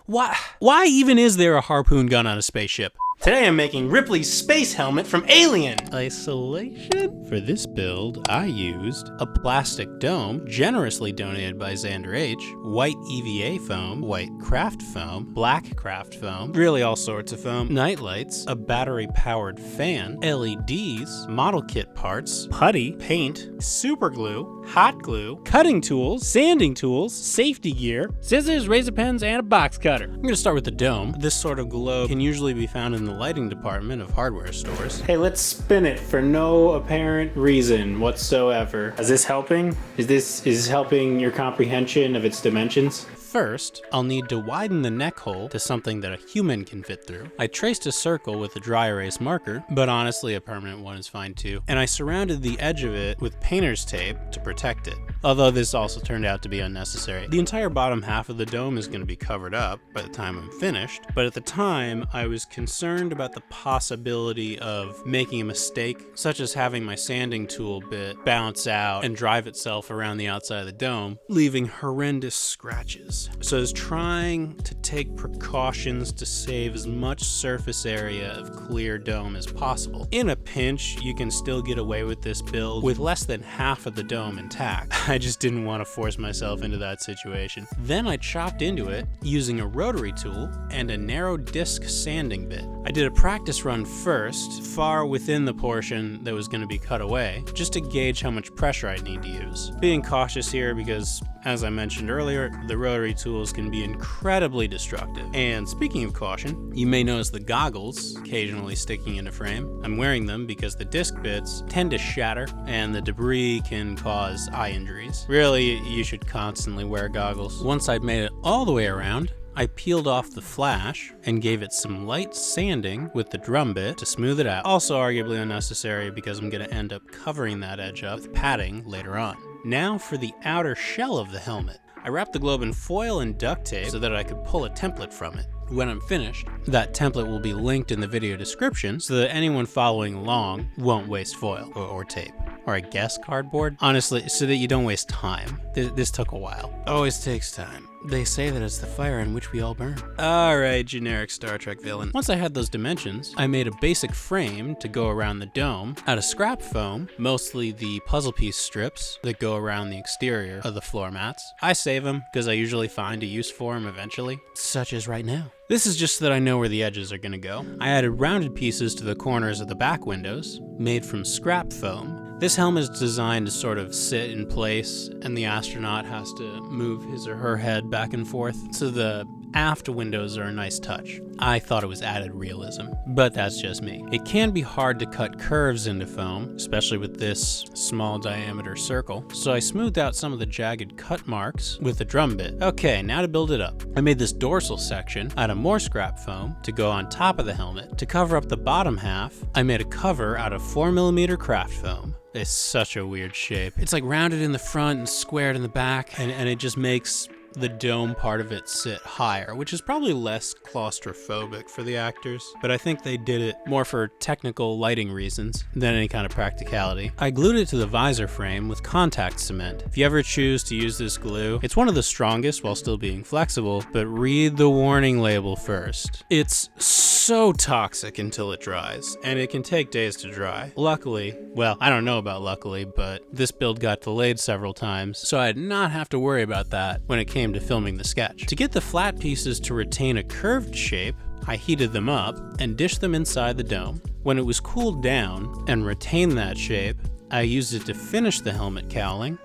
Why even is there a harpoon gun on a spaceship? Today I'm making Ripley's space helmet from Alien. Isolation? For this build, I used a plastic dome, generously donated by Xander H, white EVA foam, white craft foam, black craft foam, really all sorts of foam, night lights, a battery-powered fan, LEDs, model kit parts, putty, paint, super glue, hot glue, cutting tools, sanding tools, safety gear, scissors, razor pens, and a box cutter. I'm gonna start with the dome. This sort of globe can usually be found in the lighting department of hardware stores. Hey, let's spin it for no apparent reason whatsoever. Is this helping? Is this helping your comprehension of its dimensions? First, I'll need to widen the neck hole to something that a human can fit through. I traced a circle with a dry erase marker, but honestly a permanent one is fine too. And I surrounded the edge of it with painter's tape to protect it. Although this also turned out to be unnecessary. The entire bottom half of the dome is going to be covered up by the time I'm finished, but at the time I was concerned about the possibility of making a mistake, such as having my sanding tool bit bounce out and drive itself around the outside of the dome, leaving horrendous scratches. So I was trying to take precautions to save as much surface area of clear dome as possible. In a pinch, you can still get away with this build with less than half of the dome intact. I just didn't want to force myself into that situation. Then I chopped into it using a rotary tool and a narrow disc sanding bit. I did a practice run first, far within the portion that was going to be cut away, just to gauge how much pressure I'd need to use. Being cautious here because, as I mentioned earlier, the rotary tools can be incredibly destructive. And speaking of caution, you may notice the goggles occasionally sticking into frame. I'm wearing them because the disc bits tend to shatter and the debris can cause eye injuries. Really, you should constantly wear goggles. Once I'd made it all the way around, I peeled off the flash and gave it some light sanding with the drum bit to smooth it out. Also arguably unnecessary because I'm going to end up covering that edge up with padding later on. Now for the outer shell of the helmet. I wrapped the globe in foil and duct tape so that I could pull a template from it. When I'm finished, that template will be linked in the video description so that anyone following along won't waste foil or tape. Or I guess cardboard? Honestly, so that you don't waste time. This took a while. Always takes time. They say that it's the fire in which we all burn. Alright, generic Star Trek villain. Once I had those dimensions, I made a basic frame to go around the dome out of scrap foam, mostly the puzzle piece strips that go around the exterior of the floor mats. I save them because I usually find a use for them eventually, such as right now. This is just so that I know where the edges are gonna go. I added rounded pieces to the corners of the back windows, made from scrap foam. This helmet is designed to sort of sit in place, and the astronaut has to move his or her head back and forth, so the aft windows are a nice touch. I thought it was added realism, but that's just me. It can be hard to cut curves into foam, especially with this small diameter circle, so I smoothed out some of the jagged cut marks with a drum bit. Okay, now to build it up. I made this dorsal section out of more scrap foam to go on top of the helmet. To cover up the bottom half, I made a cover out of 4mm craft foam. It's such a weird shape. It's like rounded in the front and squared in the back, and it just makes the dome part of it sit higher, which is probably less claustrophobic for the actors, but I think they did it more for technical lighting reasons than any kind of practicality. I glued it to the visor frame with contact cement. If you ever choose to use this glue, it's one of the strongest while still being flexible, but read the warning label first. It's so toxic until it dries, and it can take days to dry. Luckily, well, I don't know about luckily, but this build got delayed several times, so I did not have to worry about that when it came to filming the sketch. To get the flat pieces to retain a curved shape, I heated them up and dished them inside the dome. When it was cooled down and retained that shape, I used it to finish the helmet cowling.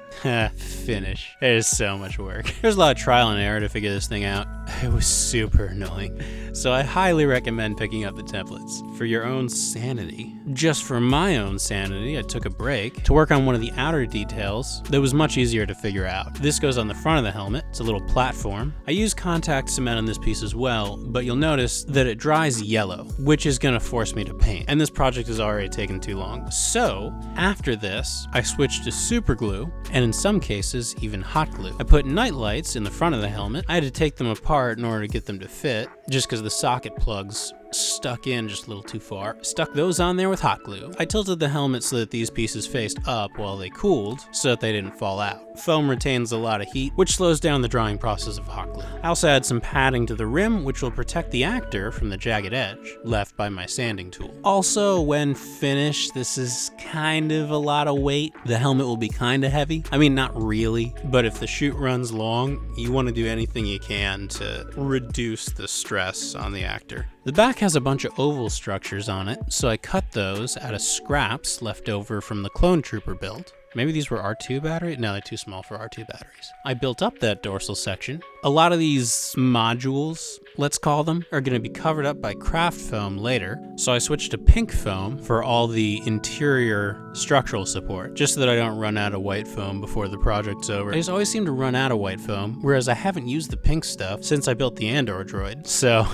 Finish. There's so much work. There's a lot of trial and error to figure this thing out. It was super annoying. So I highly recommend picking up the templates for your own sanity. Just for my own sanity, I took a break to work on one of the outer details that was much easier to figure out. This goes on the front of the helmet. It's a little platform. I used contact cement on this piece as well, but you'll notice that it dries yellow, which is gonna force me to paint. And this project has already taken too long. So after this, I switched to super glue, and in some cases, even hot glue. I put night lights in the front of the helmet. I had to take them apart in order to get them to fit, just because the socket plugs stuck in just a little too far. Stuck those on there with hot glue. I tilted the helmet so that these pieces faced up while they cooled, so that they didn't fall out. Foam retains a lot of heat, which slows down the drying process of hot glue. I also add some padding to the rim, which will protect the actor from the jagged edge left by my sanding tool. Also, when finished, this is kind of a lot of weight. The helmet will be kind of heavy. I mean, not really, but if the shoot runs long, you want to do anything you can to reduce the stress on the actor. The back has a bunch of oval structures on it, so I cut those out of scraps left over from the Clone Trooper build. Maybe these were R2 batteries? No, they're too small for R2 batteries. I built up that dorsal section. A lot of these modules, let's call them, are going to be covered up by craft foam later, so I switched to pink foam for all the interior structural support, just so that I don't run out of white foam before the project's over. I just always seem to run out of white foam, whereas I haven't used the pink stuff since I built the Andor droid, so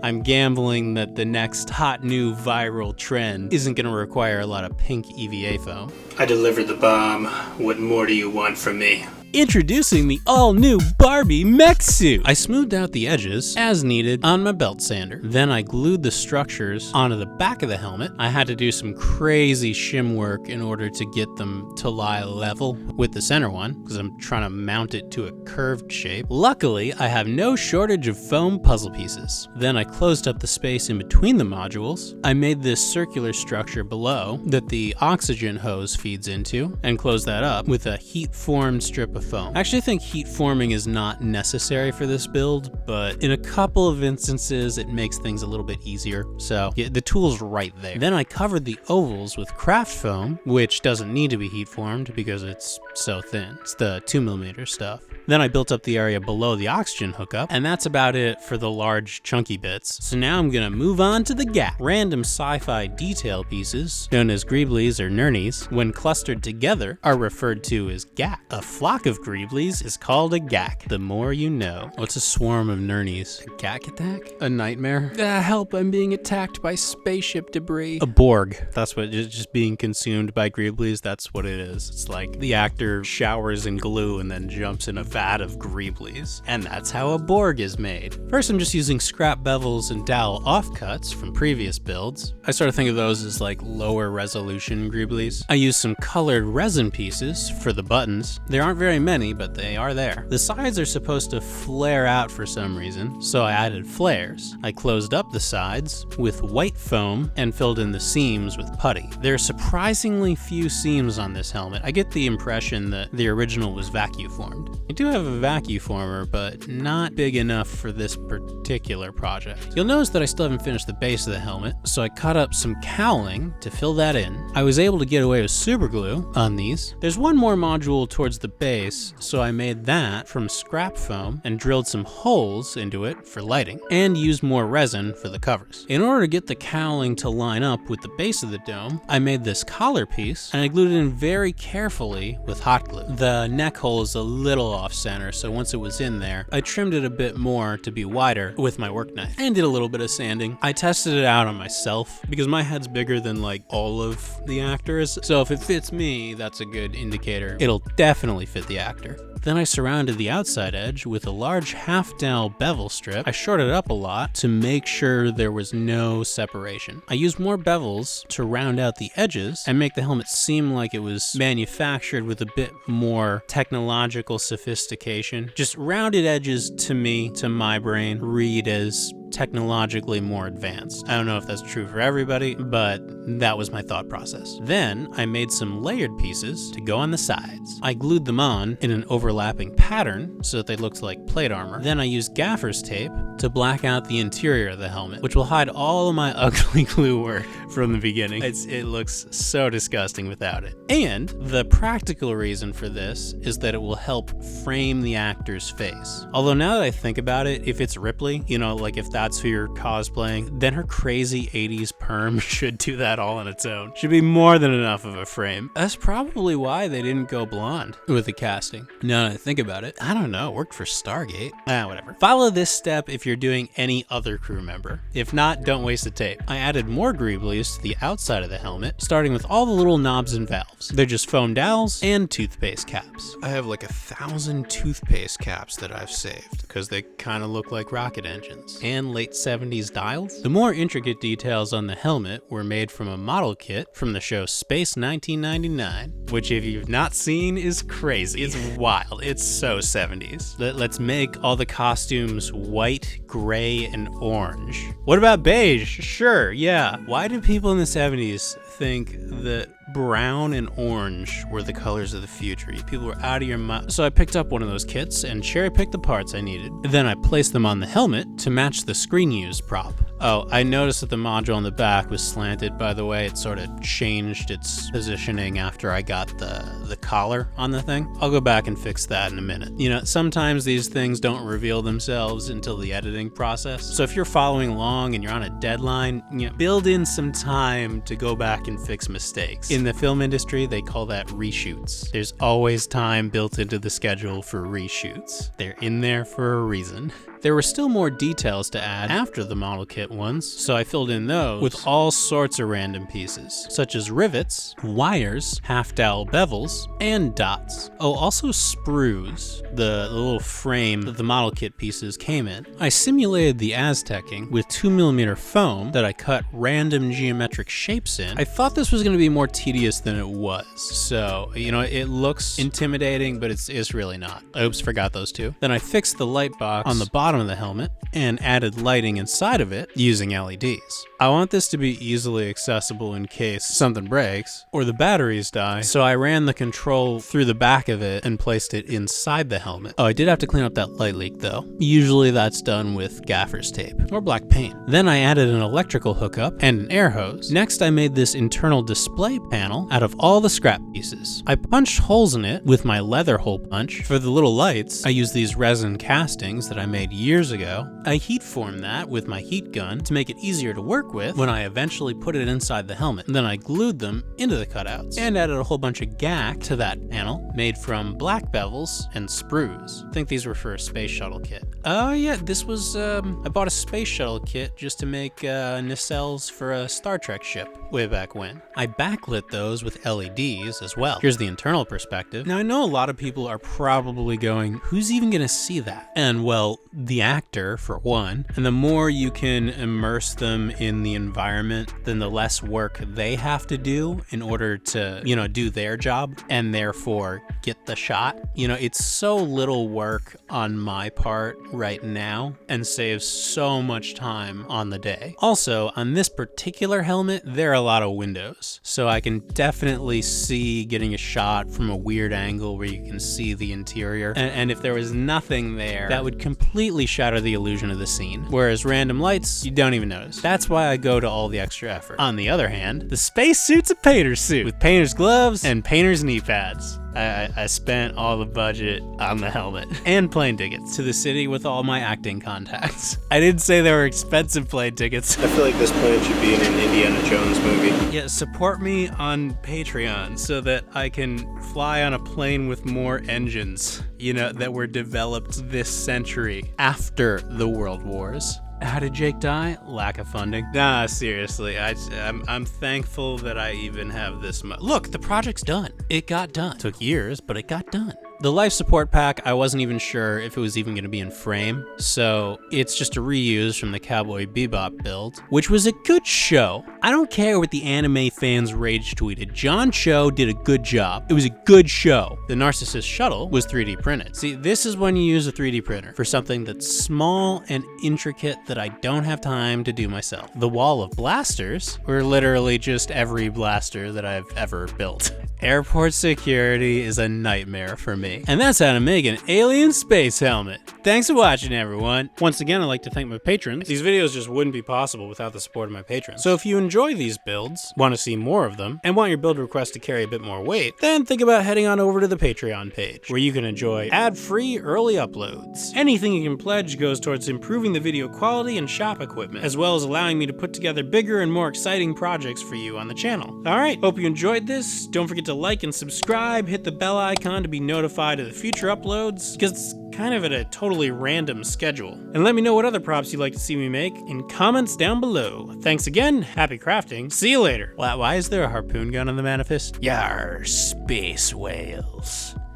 I'm gambling that the next hot new viral trend isn't going to require a lot of pink EVA foam. I delivered the bomb. What more do you want from me? Introducing the all-new Barbie mech suit! I smoothed out the edges, as needed, on my belt sander. Then I glued the structures onto the back of the helmet. I had to do some crazy shim work in order to get them to lie level with the center one, because I'm trying to mount it to a curved shape. Luckily, I have no shortage of foam puzzle pieces. Then I closed up the space in between the modules. I made this circular structure below that the oxygen hose feeds into, and closed that up with a heat-formed strip of foam. I actually think heat forming is not necessary for this build, but in a couple of instances it makes things a little bit easier, so yeah, the tool's right there. Then I covered the ovals with craft foam, which doesn't need to be heat formed because it's so thin. It's the 2mm stuff. Then I built up the area below the oxygen hookup, and that's about it for the large chunky bits. So now I'm gonna move on to the GAC. Random sci-fi detail pieces, known as greeblies or nurnies, when clustered together are referred to as GAC. A flock of greeblies is called a GAC. The more you know. What's a swarm of nurnies? A GAC attack? A nightmare? Help, I'm being attacked by spaceship debris. A Borg. That's what, just being consumed by greeblies, that's what it is. It's like the actor showers in glue and then jumps in a vat of greeblies. And that's how a Borg is made. First, I'm just using scrap bevels and dowel offcuts from previous builds. I sort of think of those as like lower resolution greeblies. I used some colored resin pieces for the buttons. There aren't very many, but they are there. The sides are supposed to flare out for some reason, so I added flares. I closed up the sides with white foam and filled in the seams with putty. There are surprisingly few seams on this helmet. I get the impression that the original was vacuum formed. I do have a vacuum former, but not big enough for this particular project. You'll notice that I still haven't finished the base of the helmet, so I cut up some cowling to fill that in. I was able to get away with super glue on these. There's one more module towards the base, so I made that from scrap foam and drilled some holes into it for lighting, and used more resin for the covers. In order to get the cowling to line up with the base of the dome, I made this collar piece, and I glued it in very carefully with hot glue. The neck hole is a little off center, so once it was in there, I trimmed it a bit more to be wider with my work knife, and did a little bit of sanding. I tested it out on myself, because my head's bigger than like all of the actors, so if it fits me, that's a good indicator. It'll definitely fit the actor. Then I surrounded the outside edge with a large half-dowel bevel strip. I shorted it up a lot to make sure there was no separation. I used more bevels to round out the edges and make the helmet seem like it was manufactured with a bit more technological sophistication. Just rounded edges to me, to my brain, read as technologically more advanced. I don't know if that's true for everybody, but that was my thought process. Then I made some layered pieces to go on the sides. I glued them on in an overlapping pattern so that they looked like plate armor. Then I used gaffer's tape to black out the interior of the helmet, which will hide all of my ugly glue work from the beginning. It looks so disgusting without it. And the practical reason for this is that it will help frame the actor's face. Although now that I think about it, if it's Ripley, you know, like if that's who you're cosplaying, then her crazy 80s perm should do that all on its own. Should be more than enough of a frame. That's probably why they didn't go blonde with the casting. Now that I think about it, I don't know, it worked for Stargate. Whatever. Follow this step if you're doing any other crew member. If not, don't waste the tape. I added more greeblies accessories to the outside of the helmet, starting with all the little knobs and valves. They're just foam dowels and toothpaste caps. I have like 1,000 toothpaste caps that I've saved, because they kind of look like rocket engines. And late 70s dials. The more intricate details on the helmet were made from a model kit from the show Space 1999, which if you've not seen is crazy. It's wild. It's so 70s. Let's make all the costumes white, gray, and orange. What about beige? Sure, yeah. Why did people in the 70s think that brown and orange were the colors of the future? People were out of your mind. So I picked up one of those kits and cherry-picked the parts I needed. Then I placed them on the helmet to match the screen used prop. Oh, I noticed that the module on the back was slanted, by the way. It sort of changed its positioning after I got the collar on the thing. I'll go back and fix that in a minute. You know, sometimes these things don't reveal themselves until the editing process. So if you're following along and you're on a deadline, you know, build in some time to go back and fix mistakes. In the film industry, they call that reshoots. There's always time built into the schedule for reshoots. They're in there for a reason. There were still more details to add after the model kit ones, so I filled in those with all sorts of random pieces, such as rivets, wires, half-dowel bevels, and dots. Oh, also sprues, the little frame that the model kit pieces came in. I simulated the Aztecing with 2mm foam that I cut random geometric shapes in. I thought this was going to be more tedious than it was, so, you know, it looks intimidating, but it's really not. Oops, forgot those two. Then I fixed the light box on the bottom of the helmet and added lighting inside of it using LEDs. I want this to be easily accessible in case something breaks or the batteries die, so I ran the control through the back of it and placed it inside the helmet. Oh, I did have to clean up that light leak though. Usually that's done with gaffer's tape or black paint. Then I added an electrical hookup and an air hose. Next I made this internal display panel out of all the scrap pieces. I punched holes in it with my leather hole punch. For the little lights, I used these resin castings that I made years ago. I heat formed that with my heat gun to make it easier to work with when I eventually put it inside the helmet. Then I glued them into the cutouts and added a whole bunch of gack to that panel made from black bevels and sprues. I think these were for a space shuttle kit. Oh yeah, this was, I bought a space shuttle kit just to make nacelles for a Star Trek ship way back when. I backlit those with LEDs as well. Here's the internal perspective. Now I know a lot of people are probably going, who's even gonna see that? And well, the actor for one, and the more you can immerse them in the environment, then the less work they have to do in order to, you know, do their job and therefore get the shot. You know, it's so little work on my part right now and saves so much time on the day. Also, on this particular helmet, there are a lot of windows, so I can definitely see getting a shot from a weird angle where you can see the interior. And if there was nothing there, that would completely shatter the illusion of the scene. Whereas random lights, you don't even notice. That's why I go to all the extra effort. On the other hand, the spacesuit's a painter's suit with painter's gloves and painter's knee pads. I spent all the budget on the helmet and plane tickets to the city with all my acting contacts. I didn't say they were expensive plane tickets. I feel like this plane should be in an Indiana Jones movie. Yeah, support me on Patreon so that I can fly on a plane with more engines, you know, that were developed this century after the World Wars. How did Jake die? Lack of funding. Nah, seriously, I'm thankful that I even have this much. Look, the project's done. It got done. Took years, but it got done. The life support pack, I wasn't even sure if it was even going to be in frame, so it's just a reuse from the Cowboy Bebop build, which was a good show. I don't care what the anime fans rage tweeted. John Cho did a good job. It was a good show. The Narcissus shuttle was 3D printed. See, this is when you use a 3D printer for something that's small and intricate that I don't have time to do myself. The wall of blasters were literally just every blaster that I've ever built. Airport security is a nightmare for me. And that's how to make an alien space helmet. Thanks for watching, everyone. Once again, I'd like to thank my patrons. These videos just wouldn't be possible without the support of my patrons. So if you enjoy these builds, want to see more of them, and want your build request to carry a bit more weight, then think about heading on over to the Patreon page, where you can enjoy ad-free early uploads. Anything you can pledge goes towards improving the video quality and shop equipment, as well as allowing me to put together bigger and more exciting projects for you on the channel. Alright, hope you enjoyed this. Don't forget to to like and subscribe, hit the bell icon to be notified of the future uploads, because it's kind of at a totally random schedule. And let me know what other props you'd like to see me make in comments down below. Thanks again, happy crafting, see you later. Why is there a harpoon gun on the manifest? Yar, space whales.